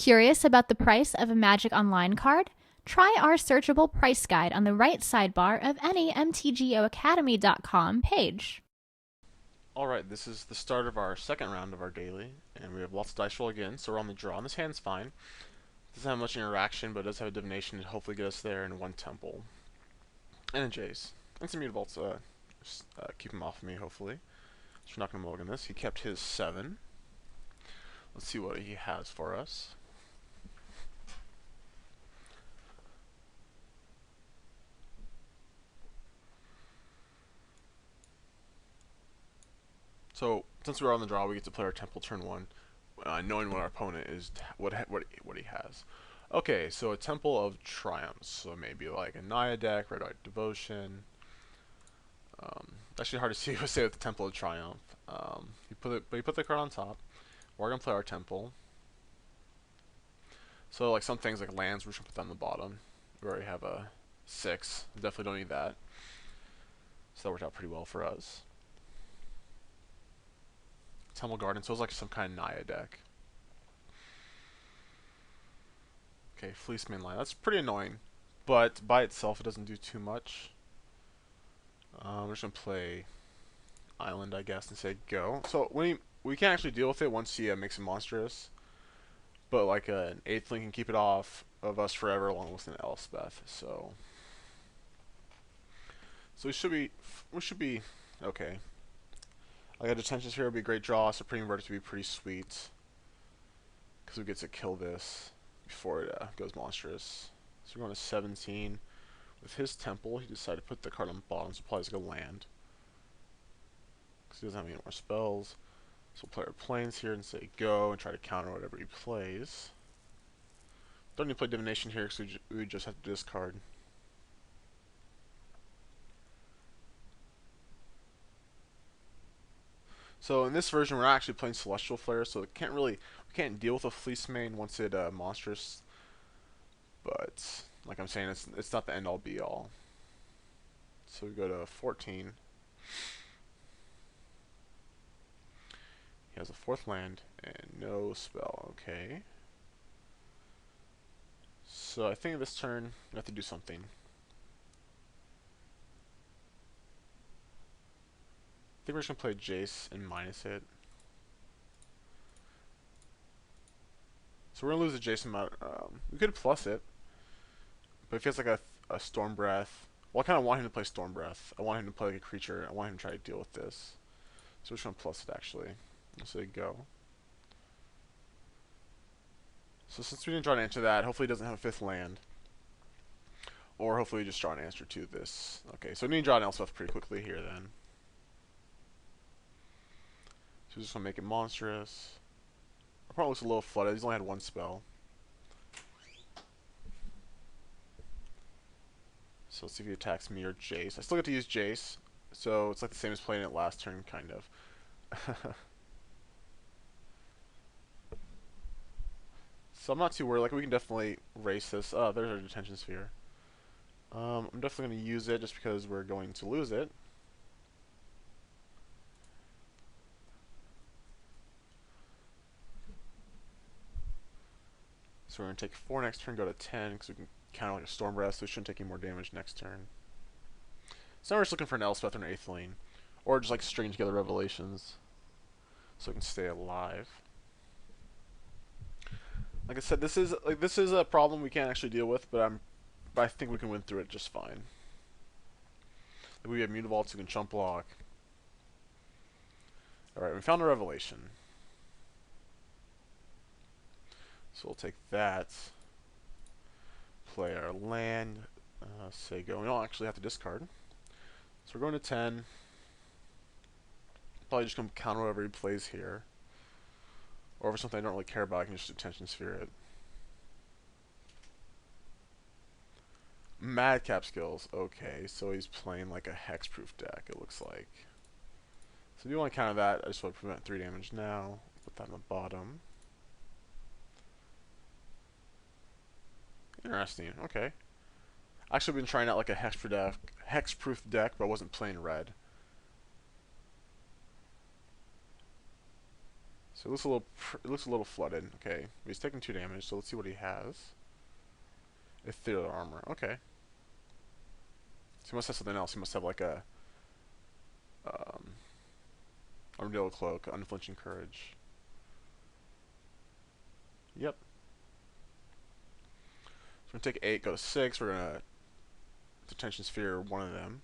Curious about the price of a Magic Online card? Try our searchable price guide on the right sidebar of any MtGoacademy.com page. Alright, this is the start of our second round of our daily, and we have lots of dice roll again, so we're on the draw, and this hand's fine. Doesn't have much interaction, but it does have a divination to hopefully get us there, and one temple. And a Jace. And some mutavolts, keep him off of me, hopefully. So we're not going to mulligan this. He kept his 7. Let's see what he has for us. So, since we're on the draw, we get to play our temple turn 1, knowing what our opponent is, what he has. Okay, so a Temple of Triumphs, so maybe like a Naya deck, Red White Devotion. Actually hard to see what say with the Temple of Triumph. You put the card on top. We're gonna play our Temple. So like some things like lands, we're just gonna put that on the bottom. We already have a 6. Definitely don't need that. So that worked out pretty well for us. Temple Garden, so it's like some kind of Naya deck. Okay, Fleece mainline. That's pretty annoying, but by itself it doesn't do too much. We're just gonna play Island, I guess, and say go. So we can't actually deal with it once he makes it monstrous, but like an 8th link can keep it off of us forever, along with an Elspeth. So we should be okay. Like a Detentions here would be a great draw. Supreme Verdict would be pretty sweet because we get to kill this before it goes monstrous. So we're going to 17. With his Temple, he decided to put the card on the bottom, so probably like a land. Because he doesn't have any more spells. So we'll play our planes here and say go and try to counter whatever he plays. Don't need to play Divination here because we just have to discard. So in this version, we're not actually playing Celestial Flare, so we can't deal with a Fleece main once it monstrous. But like I'm saying, it's not the end all be all. So we go to 14. He has a 4th land and no spell. Okay. So I think this turn we have to do something. I think we're just gonna play Jace and minus it. So we're gonna lose the Jace amount. We could plus it, but if he has like a Storm Breath, well, I kind of want him to play Storm Breath. I want him to play like a creature. I want him to try to deal with this. So we're just gonna plus it actually. Let's say go. So since we didn't draw an answer to that, hopefully he doesn't have a 5th land, or hopefully we just draw an answer to this. Okay, so we need to draw an Elspeth pretty quickly here then. So just gonna make it monstrous. Our opponent looks a little flooded. He's only had 1 spell. So let's see if he attacks me or Jace. I still get to use Jace, so it's like the same as playing it last turn, kind of. So I'm not too worried. Like we can definitely race this. Oh, there's our Detention Sphere. I'm definitely going to use it just because we're going to lose it. So we're going to take 4 next turn, go to 10, because we can counter like a Storm Breath, so we shouldn't take any more damage next turn. So now we're just looking for an Elspeth or an 8th lane, or just like string together Revelations, so we can stay alive. Like I said, this is a problem we can't actually deal with, but I think we can win through it just fine. Like we have Mutavaults who can chump block. All right, we found a Revelation. So we'll take that, play our land, say go. We don't actually have to discard. So we're going to 10. Probably just going to counter whatever he plays here. Or if it's something I don't really care about, I can just Detention Sphere it. Madcap skills. Okay, so he's playing like a hexproof deck, it looks like. So if you want to counter that, I just want to prevent 3 damage now. Put that on the bottom. Interesting. Okay. Actually, been trying out like a hexproof deck, but I wasn't playing red. So it looks a little flooded. Okay, he's taking 2 damage. So let's see what he has. Ethereal armor. Okay. So he must have something else. He must have like a um, armadillo cloak, unflinching courage. Yep. So we're gonna take 8, go to 6. We're gonna detention sphere one of them.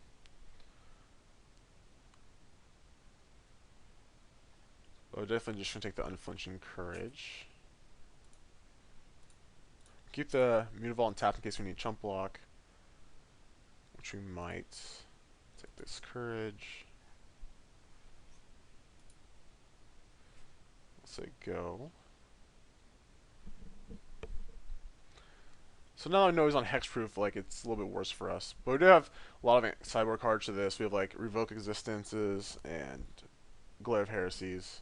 But we're definitely just gonna take the unflinching courage. Keep the Mutavault tapped in case we need chump block, which we might. Take this courage. Let's say go. So now I know he's on hexproof, like it's a little bit worse for us. But we do have a lot of sideboard cards to this. We have like Revoke Existences and Glare of Heresies.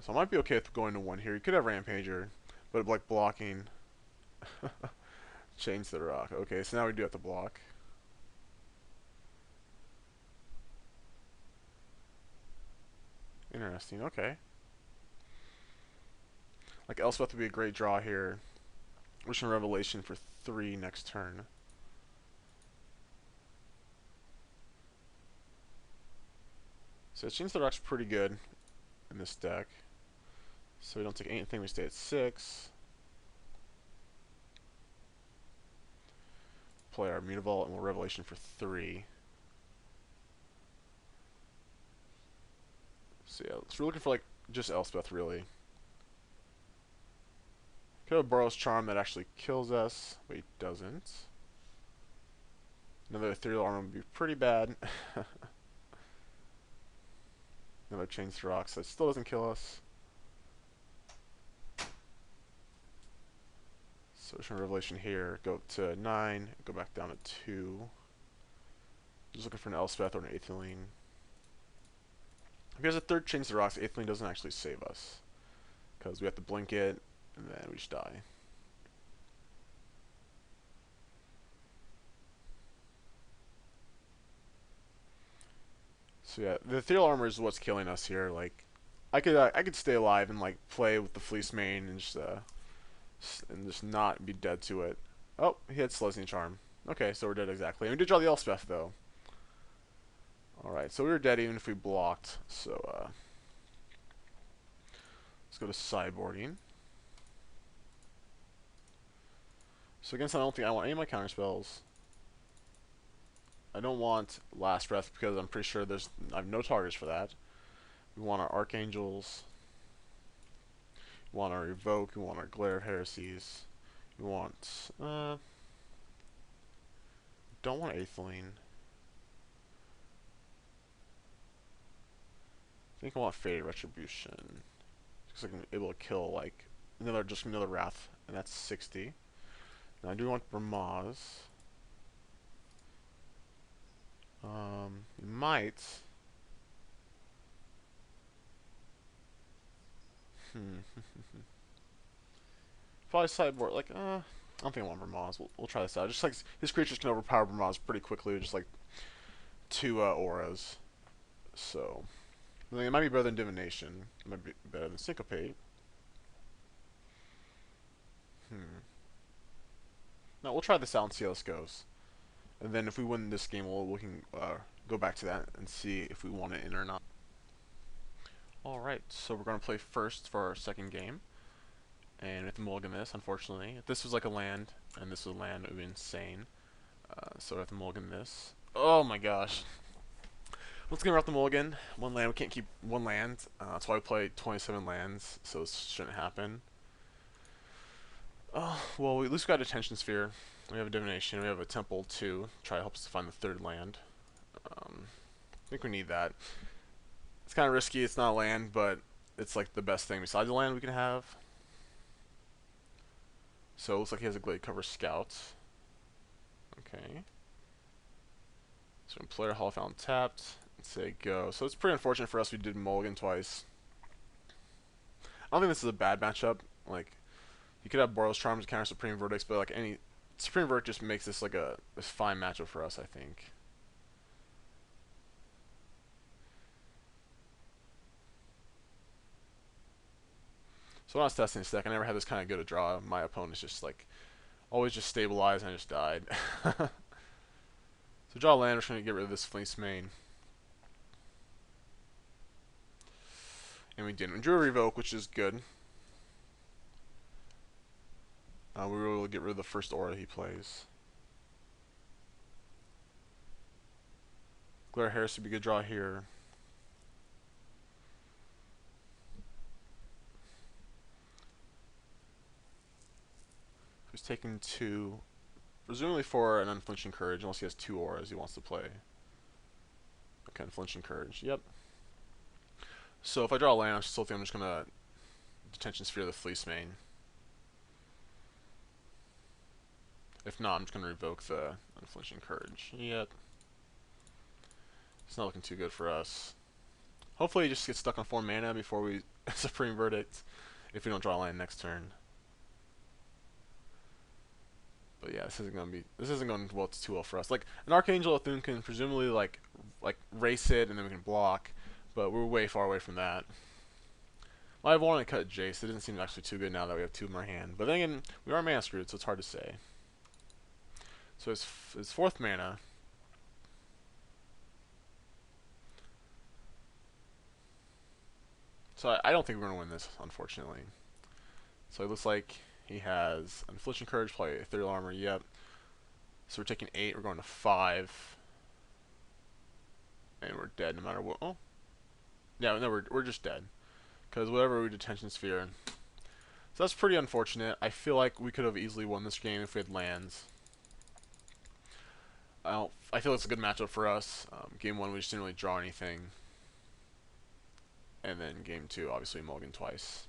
So I might be okay with going to 1 here. You could have Rampager, but like blocking. Change the rock. Okay, so now we do have to block. Interesting, okay. Like Elspeth would be a great draw here. Wishing Revelation for 3 next turn. So Change the Rock's pretty good in this deck. So we don't take anything, we stay at 6. Play our Mutavault and we'll Revelation for 3. So yeah, so we're looking for like just Elspeth really. Could have Boros Charm that actually kills us, but he doesn't. Another Ethereal Armor would be pretty bad. Another Change the Rocks that still doesn't kill us. So we're going Revelation here, go up to 9, go back down to 2. Just looking for an Elspeth or an Aethelene. If he has a 3rd Change the Rocks, Aethelene doesn't actually save us. Because we have to blink it, and then we just die. So yeah, the Ethereal Armor is what's killing us here. Like, I could stay alive and like play with the Fleece Mane and just not be dead to it. Oh, he had Selesnya Charm. Okay, so we're dead exactly. And we did draw the Elspeth though. Alright, so we were dead even if we blocked. So let's go to sideboarding. So against I don't think I want any of my counter spells. I don't want Last Breath because I'm pretty sure I have no targets for that. We want our Archangels. We want our Evoke. We want our Glare of Heresies. We want don't want Aethelene. I think I want Faded Retribution. Because I'm able to kill like another Wrath, and that's 60. Now I do want Bramaz. You might. Probably sideboard. Like, I don't think I want Bramaz. We'll try this out. Just like his creatures can overpower Bramaz pretty quickly with just like 2 auras. So I think it might be better than Divination. It might be better than Syncopate. No, we'll try this out and see how this goes. And then if we win this game, we can go back to that and see if we want it in or not. Alright, so we're going to play first for our second game. And we have to mulligan this, unfortunately. If this was like a land, and this was a land, it would be insane. So we have to mulligan this. Oh my gosh. Let's get off the mulligan. 1 land, we can't keep 1 land. That's why we play 27 lands, so this shouldn't happen. Oh, well, at least we got a Detention Sphere. We have a Divination, we have a Temple too. Try to help us to find the 3rd land. I think we need that. It's kind of risky, it's not a land, but it's like the best thing besides the land we can have. So it looks like he has a Glade Cover Scout. Okay. So we play our Hall of Fountain tapped and say go. So it's pretty unfortunate for us we did mulligan twice. I don't think this is a bad matchup. Like, you could have Boros Charms, counter Supreme Verdicts, but like any Supreme Verdict just makes this like a fine matchup for us, I think. So when I was testing this deck, I never had this kind of good a draw. My opponent's just like always just stabilized, and I just died. So draw land. We're trying to get rid of this Fleece main, and we didn't. We drew a revoke, which is good. We were able to get rid of the first aura he plays. Glare Harris would be a good draw here. He's taking 2, presumably for an Unflinching Courage, unless he has 2 auras he wants to play. Okay, Unflinching Courage, yep. So if I draw a land, I still think I'm just going to Detention Sphere the Fleece main. If not, I'm just going to revoke the Unflinching Courage. Yep. It's not looking too good for us. Hopefully he just gets stuck on 4 mana before we Supreme Verdict, if we don't draw a land next turn. But yeah, this isn't going well. It's too well for us. Like an Archangel Athun can presumably like race it and then we can block, but we're way far away from that. Well, I wanted to cut Jace. It doesn't seem actually too good now that we have 2 in our hand. But then again, we are mana screwed, so it's hard to say. So his 4th mana. So I don't think we're going to win this, unfortunately. So it looks like he has Unflinching Courage, play Ethereal Armor, yep. So we're taking 8, we're going to 5. And we're dead no matter what. Oh. Yeah, no, we're just dead. Because whatever we Detention Sphere. So that's pretty unfortunate. I feel like we could have easily won this game if we had lands. I feel it's a good matchup for us. Game 1 we just didn't really draw anything. And then game 2, obviously mulligan twice.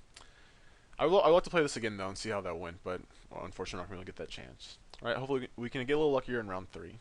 I would like to play this again though and see how that went, but well, unfortunately I'm not going to get that chance. Alright, hopefully we can get a little luckier in round 3.